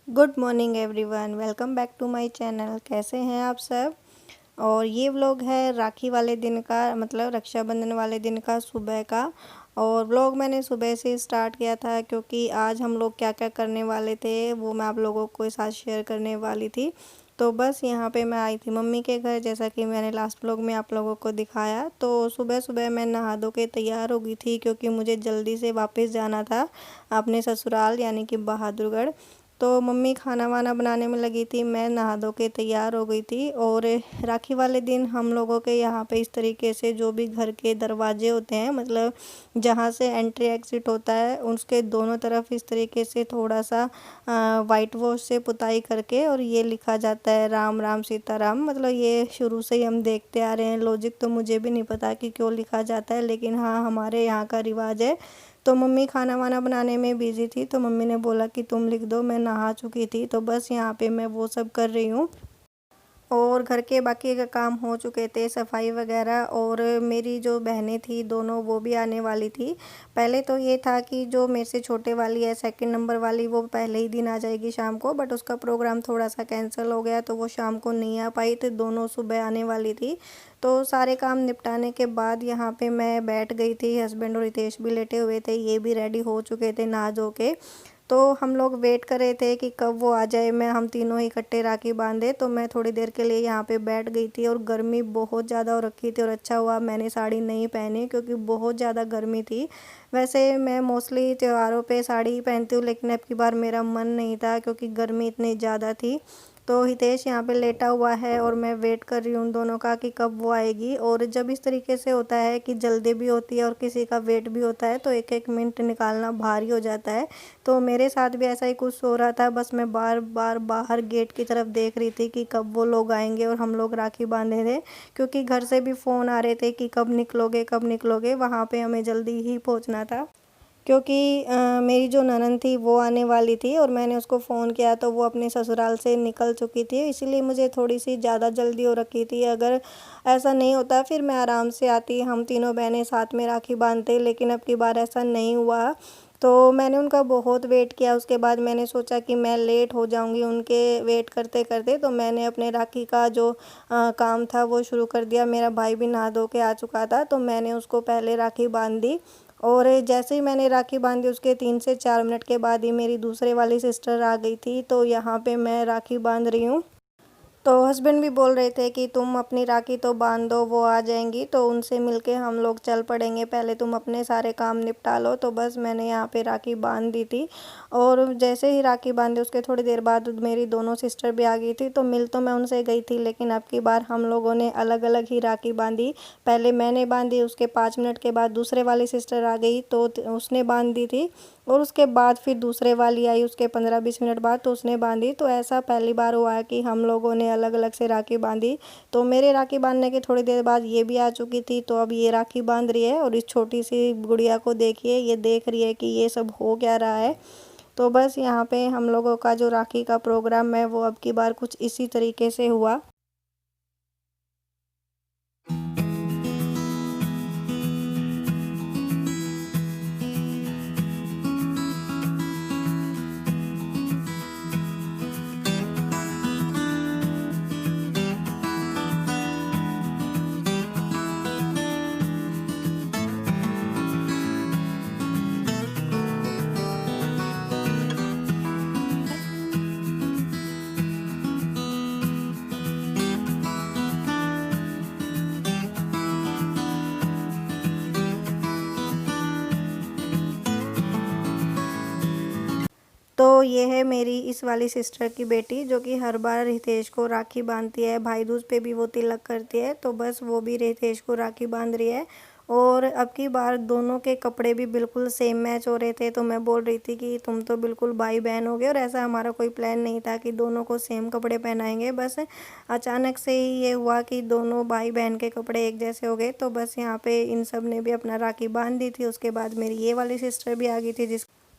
Good morning everyone, welcome back to my channel. कैसे हैं आप सब। और ये व्लॉग है राखी वाले दिन का, मतलब रक्षाबंधन वाले दिन का सुबह का। और व्लॉग मैंने सुबह से स्टार्ट किया था क्योंकि आज हम लोग क्या क्या करने वाले थे वो मैं आप लोगों को साथ शेयर करने वाली थी। तो बस यहाँ पे मैं आई थी मम्मी के घर, जैसा कि मैंने लास्ट व्लॉग में आप लोगों को दिखाया। तो सुबह सुबह मैं नहा धो के तैयार हो गई थी क्योंकि मुझे जल्दी से वापस जाना था अपने ससुराल यानी कि बहादुरगढ़। तो मम्मी खाना वाना बनाने में लगी थी, मैं नहा धो के तैयार हो गई थी। और राखी वाले दिन हम लोगों के यहाँ पे इस तरीके से जो भी घर के दरवाजे होते हैं, मतलब जहाँ से एंट्री एग्ज़िट होता है, उसके दोनों तरफ इस तरीके से थोड़ा सा वाइट वॉश से पुताई करके और ये लिखा जाता है राम राम सीताराम। मतलब ये शुरू से ही हम देखते आ रहे हैं। लॉजिक तो मुझे भी नहीं पता कि क्यों लिखा जाता है, लेकिन हाँ हमारे यहाँ का रिवाज है। तो मम्मी खाना वाना बनाने में बिज़ी थी, तो मम्मी ने बोला कि तुम लिख दो। मैं नहा चुकी थी, तो बस यहाँ पे मैं वो सब कर रही हूँ। और घर के बाकी का काम हो चुके थे, सफाई वगैरह। और मेरी जो बहनें थी दोनों, वो भी आने वाली थी। पहले तो ये था कि जो मेरे से छोटे वाली है, सेकंड नंबर वाली, वो पहले ही दिन आ जाएगी शाम को, बट उसका प्रोग्राम थोड़ा सा कैंसिल हो गया तो वो शाम को नहीं आ पाई, तो दोनों सुबह आने वाली थी। तो सारे काम निपटाने के बाद यहाँ पे मैं बैठ गई थी। हस्बैंड और रितेश भी लेटे हुए थे, ये भी रेडी हो चुके थे नहा धो के। तो हम लोग वेट कर रहे थे कि कब वो आ जाए, मैं हम तीनों ही इकट्ठे राखी बांधे। तो मैं थोड़ी देर के लिए यहाँ पे बैठ गई थी और गर्मी बहुत ज़्यादा हो रखी थी। और अच्छा हुआ मैंने साड़ी नहीं पहनी क्योंकि बहुत ज़्यादा गर्मी थी। वैसे मैं मोस्टली त्योहारों पे साड़ी ही पहनती हूँ, लेकिन अब की बार मेरा मन नहीं था क्योंकि गर्मी इतनी ज़्यादा थी। तो हितेश यहाँ पे लेटा हुआ है और मैं वेट कर रही हूँ उन दोनों का कि कब वो आएगी। और जब इस तरीके से होता है कि जल्दी भी होती है और किसी का वेट भी होता है, तो एक एक मिनट निकालना भारी हो जाता है। तो मेरे साथ भी ऐसा ही कुछ हो रहा था। बस मैं बार बार बाहर गेट की तरफ देख रही थी कि कब वो लोग आएंगे और हम लोग राखी बांधे थे, क्योंकि घर से भी फ़ोन आ रहे थे कि कब निकलोगे कब निकलोगे। वहाँ पे हमें जल्दी ही पहुँचना था क्योंकि मेरी जो ननद थी वो आने वाली थी और मैंने उसको फ़ोन किया तो वो अपने ससुराल से निकल चुकी थी, इसीलिए मुझे थोड़ी सी ज़्यादा जल्दी हो रखी थी। अगर ऐसा नहीं होता फिर मैं आराम से आती, हम तीनों बहनें साथ में राखी बांधते, लेकिन अब की बार ऐसा नहीं हुआ। तो मैंने उनका बहुत वेट किया। उसके बाद मैंने सोचा कि मैं लेट हो जाऊंगी उनके वेट करते करते, तो मैंने अपने राखी का जो काम था वो शुरू कर दिया। मेरा भाई भी नहा धो के आ चुका था, तो मैंने उसको पहले राखी बांध दी। और जैसे ही मैंने राखी बांधी उसके 3 से 4 मिनट के बाद ही मेरी दूसरे वाली सिस्टर आ गई थी। तो यहाँ पे मैं राखी बांध रही हूँ। तो हस्बैंड भी बोल रहे थे कि तुम अपनी राखी तो बांध दो, वो आ जाएंगी तो उनसे मिलके हम लोग चल पड़ेंगे, पहले तुम अपने सारे काम निपटा लो। तो बस मैंने यहाँ पे राखी बांध दी थी। और जैसे ही राखी बांधी उसके थोड़ी देर बाद मेरी दोनों सिस्टर भी आ गई थी। तो मिल तो मैं उनसे गई थी, लेकिन अब की बार हम लोगों ने अलग अलग ही राखी बांधी। पहले मैंने बांधी, उसके 5 मिनट के बाद दूसरे वाली सिस्टर आ गई तो उसने बांध दी थी। और उसके बाद फिर दूसरे वाली आई, उसके 15-20 मिनट बाद तो उसने बांधी। तो ऐसा पहली बार हुआ है कि हम लोगों ने अलग अलग से राखी बांधी। तो मेरे राखी बांधने के थोड़ी देर बाद ये भी आ चुकी थी, तो अब ये राखी बांध रही है। और इस छोटी सी गुड़िया को देखिए, ये देख रही है कि ये सब हो क्या रहा है। तो बस यहाँ पे हम लोगों का जो राखी का प्रोग्राम है वो अब की बार कुछ इसी तरीके से हुआ। तो ये है मेरी इस वाली सिस्टर की बेटी, जो कि हर बार रितेश को राखी बांधती है। भाई दूज पे भी वो तिलक करती है, तो बस वो भी रितेश को राखी बांध रही है। और अब की बार दोनों के कपड़े भी बिल्कुल सेम मैच हो रहे थे, तो मैं बोल रही थी कि तुम तो बिल्कुल भाई बहन हो गए। और ऐसा हमारा कोई प्लान नहीं था कि दोनों को सेम कपड़े पहनाएंगे, बस अचानक से ही ये हुआ कि दोनों भाई बहन के कपड़े एक जैसे हो गए। तो बस यहाँ पे इन सब ने भी अपना राखी बांध दी थी। उसके बाद मेरी ये वाली सिस्टर भी आ गई थी,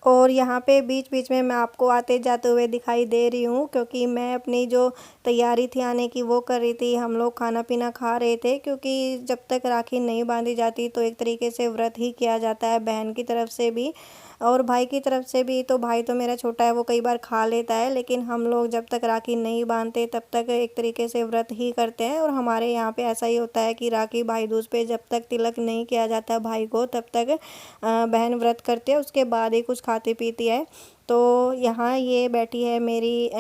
और यहाँ पे बीच बीच में मैं आपको आते जाते हुए दिखाई दे रही हूँ, क्योंकि मैं अपनी जो तैयारी थी आने की वो कर रही थी। हम लोग खाना पीना खा रहे थे, क्योंकि जब तक राखी नहीं बांधी जाती तो एक तरीके से व्रत ही किया जाता है, बहन की तरफ से भी और भाई की तरफ से भी। तो भाई तो मेरा छोटा है, वो कई बार खा लेता है, लेकिन हम लोग जब तक राखी नहीं बांधते तब तक एक तरीके से व्रत ही करते हैं। और हमारे यहाँ पे ऐसा ही होता है कि राखी भाई दूज पे जब तक तिलक नहीं किया जाता भाई को, तब तक बहन व्रत करती है, उसके बाद ही कुछ खाती पीती है। तो यहाँ ये बैठी है मेरी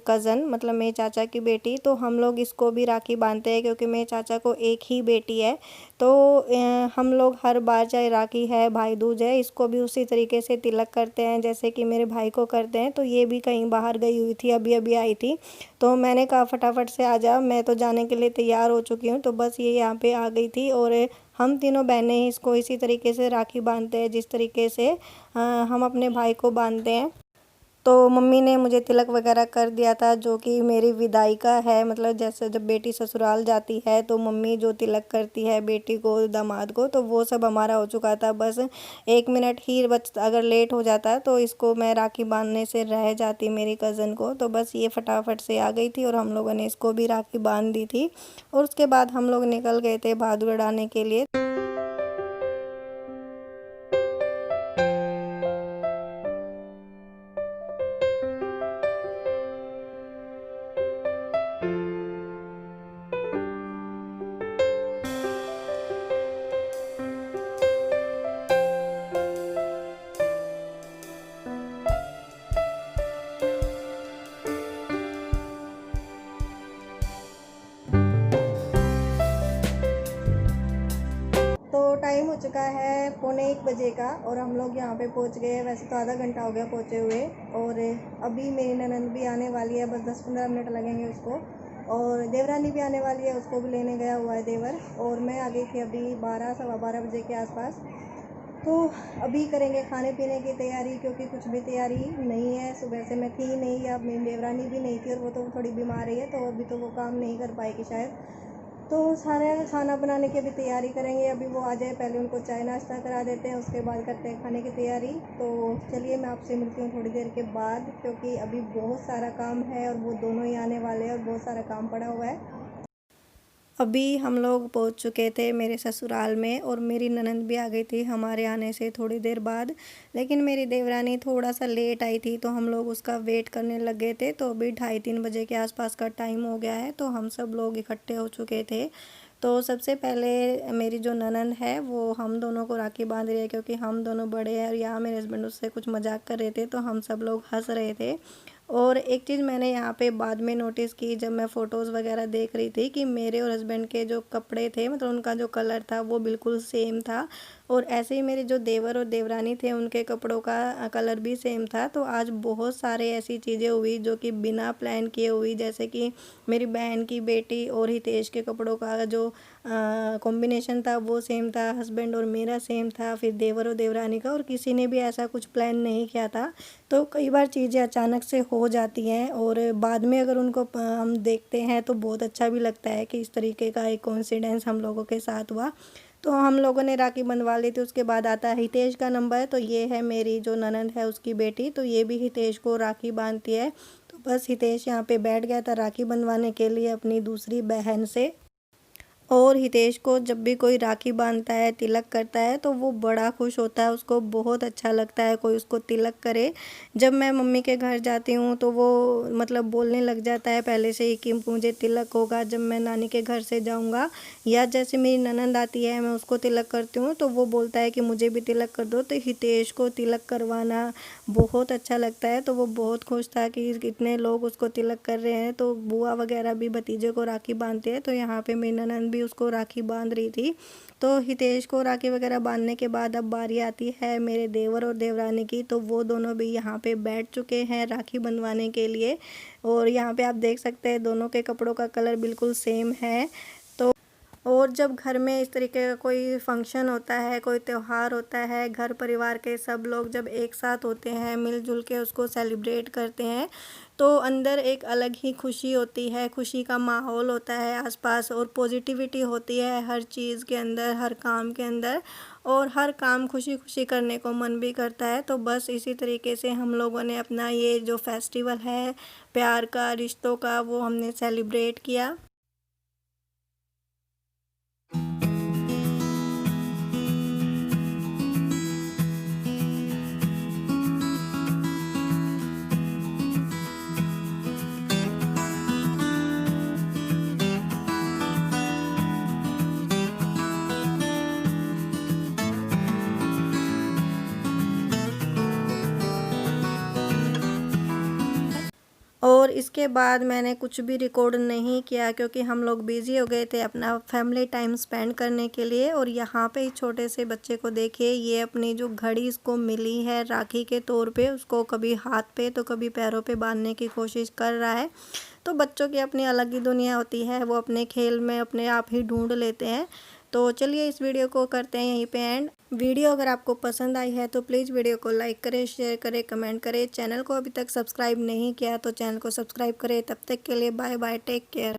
कज़न, मतलब मेरे चाचा की बेटी। तो हम लोग इसको भी राखी बांधते हैं, क्योंकि मेरे चाचा को एक ही बेटी है। तो हम लोग हर बार, चाहे राखी है भाई दूज है, इसको भी उसी तरीके से तिलक करते हैं जैसे कि मेरे भाई को करते हैं। तो ये भी कहीं बाहर गई हुई थी, अभी अभी आई थी, तो मैंने कहा फटाफट से आ जा, मैं तो जाने के लिए तैयार हो चुकी हूँ। तो बस ये यहाँ पे आ गई थी, और हम तीनों बहनें इसको इसी तरीके से राखी बांधते हैं जिस तरीके से हम अपने भाई को बांधते हैं। तो मम्मी ने मुझे तिलक वगैरह कर दिया था, जो कि मेरी विदाई का है। मतलब जैसे जब बेटी ससुराल जाती है तो मम्मी जो तिलक करती है बेटी को, दामाद को, तो वो सब हमारा हो चुका था। बस 1 मिनट ही बच, अगर लेट हो जाता है तो इसको मैं राखी बांधने से रह जाती मेरी कज़न को। तो बस ये फटाफट से आ गई थी और हम लोगों ने इसको भी राखी बांध दी थी, और उसके बाद हम लोग निकल गए थे बहादुर उड़ाने के लिए। तो टाइम हो चुका है 1:45 का, और हम लोग यहाँ पे पहुँच गए। वैसे तो आधा घंटा हो गया पहुँचे हुए, और अभी मेरी ननंद भी आने वाली है, बस 10-15 मिनट लगेंगे उसको। और देवरानी भी आने वाली है, उसको भी लेने गया हुआ है देवर। और मैं आ गई थी अभी 12 सवा 12 बजे के आसपास। तो अभी करेंगे खाने पीने की तैयारी, क्योंकि कुछ भी तैयारी नहीं है। सुबह से मैं थी नहीं, या मेरी देवरानी भी नहीं थी, और वो तो थोड़ी बीमार है, तो अभी तो वो काम नहीं कर पाएगी शायद। तो सारे खाना बनाने की अभी तैयारी करेंगे। अभी वो आ जाए, पहले उनको चाय नाश्ता करा देते हैं, उसके बाद करते हैं खाने की तैयारी। तो चलिए मैं आपसे मिलती हूँ थोड़ी देर के बाद, क्योंकि अभी बहुत सारा काम है और वो दोनों ही आने वाले हैं और बहुत सारा काम पड़ा हुआ है। अभी हम लोग पहुंच चुके थे मेरे ससुराल में, और मेरी ननंद भी आ गई थी हमारे आने से थोड़ी देर बाद। लेकिन मेरी देवरानी थोड़ा सा लेट आई थी, तो हम लोग उसका वेट करने लग गए थे। तो अभी 2:30-3 बजे के आसपास का टाइम हो गया है, तो हम सब लोग इकट्ठे हो चुके थे। तो सबसे पहले मेरी जो ननंद है वो हम दोनों को राखी बांध रही है, क्योंकि हम दोनों बड़े हैं, और यहाँ मेरे हस्बैंड उससे कुछ मजाक कर रहे थे, तो हम सब लोग हंस रहे थे। और एक चीज़ मैंने यहाँ पे बाद में नोटिस की, जब मैं फ़ोटोज़ वगैरह देख रही थी, कि मेरे और हस्बैंड के जो कपड़े थे, मतलब उनका जो कलर था वो बिल्कुल सेम था। और ऐसे ही मेरे जो देवर और देवरानी थे, उनके कपड़ों का कलर भी सेम था। तो आज बहुत सारे ऐसी चीज़ें हुई जो कि बिना प्लान किए हुई, जैसे कि मेरी बहन की बेटी और हितेश के कपड़ों का जो कॉम्बिनेशन था वो सेम था, हस्बैंड और मेरा सेम था, फिर देवर और देवरानी का, और किसी ने भी ऐसा कुछ प्लान नहीं किया था। तो कई बार चीज़ें अचानक से हो जाती हैं, और बाद में अगर उनको हम देखते हैं तो बहुत अच्छा भी लगता है कि इस तरीके का एक कोइंसिडेंस हम लोगों के साथ हुआ। तो हम लोगों ने राखी बंधवा ली थी। उसके बाद आता है हितेश का नंबर। तो ये है मेरी जो ननंद है उसकी बेटी, तो ये भी हितेश को राखी बांधती है। तो बस हितेश यहाँ पे बैठ गया था राखी बंधवाने के लिए अपनी दूसरी बहन से। और हितेश को जब भी कोई राखी बांधता है, तिलक करता है, तो वो बड़ा खुश होता है, उसको बहुत अच्छा लगता है कोई उसको तिलक करे। जब मैं मम्मी के घर जाती हूँ तो वो मतलब बोलने लग जाता है पहले से ही कि मुझे तिलक होगा जब मैं नानी के घर से जाऊँगा। या जैसे मेरी ननंद आती है, मैं उसको तिलक करती हूँ, तो वो बोलता है कि मुझे भी तिलक कर दो। तो हितेश को तिलक करवाना बहुत अच्छा लगता है, तो वो बहुत खुश था कि कितने लोग उसको तिलक कर रहे हैं। तो बुआ वगैरह भी भतीजे को राखी बांधते हैं, तो यहाँ पे मेरी ननंद भी उसको राखी बांध रही थी। तो हितेश को राखी वगैरह बांधने के बाद अब बारी आती है मेरे देवर और देवरानी की। तो वो दोनों भी यहाँ पे बैठ चुके हैं राखी बंधवाने के लिए, और यहाँ पे आप देख सकते हैं दोनों के कपड़ों का कलर बिल्कुल सेम है। और जब घर में इस तरीके का कोई फंक्शन होता है, कोई त्यौहार होता है, घर परिवार के सब लोग जब एक साथ होते हैं, मिलजुल के उसको सेलिब्रेट करते हैं, तो अंदर एक अलग ही खुशी होती है, खुशी का माहौल होता है आसपास और पॉजिटिविटी होती है हर चीज़ के अंदर, हर काम के अंदर, और हर काम खुशी खुशी करने को मन भी करता है। तो बस इसी तरीके से हम लोगों ने अपना ये जो फेस्टिवल है प्यार का, रिश्तों का, वो हमने सेलिब्रेट किया। और इसके बाद मैंने कुछ भी रिकॉर्ड नहीं किया क्योंकि हम लोग बिज़ी हो गए थे अपना फैमिली टाइम स्पेंड करने के लिए। और यहाँ पे इस छोटे से बच्चे को देखिए, ये अपनी जो घड़ी इसको मिली है राखी के तौर पे, उसको कभी हाथ पे तो कभी पैरों पे बांधने की कोशिश कर रहा है। तो बच्चों की अपनी अलग ही दुनिया होती है, वो अपने खेल में अपने आप ही ढूंढ लेते हैं। तो चलिए इस वीडियो को करते हैं यहीं पे एंड। वीडियो अगर आपको पसंद आई है तो प्लीज़ वीडियो को लाइक करें, शेयर करें, कमेंट करें। चैनल को अभी तक सब्सक्राइब नहीं किया तो चैनल को सब्सक्राइब करें। तब तक के लिए बाय बाय, टेक केयर।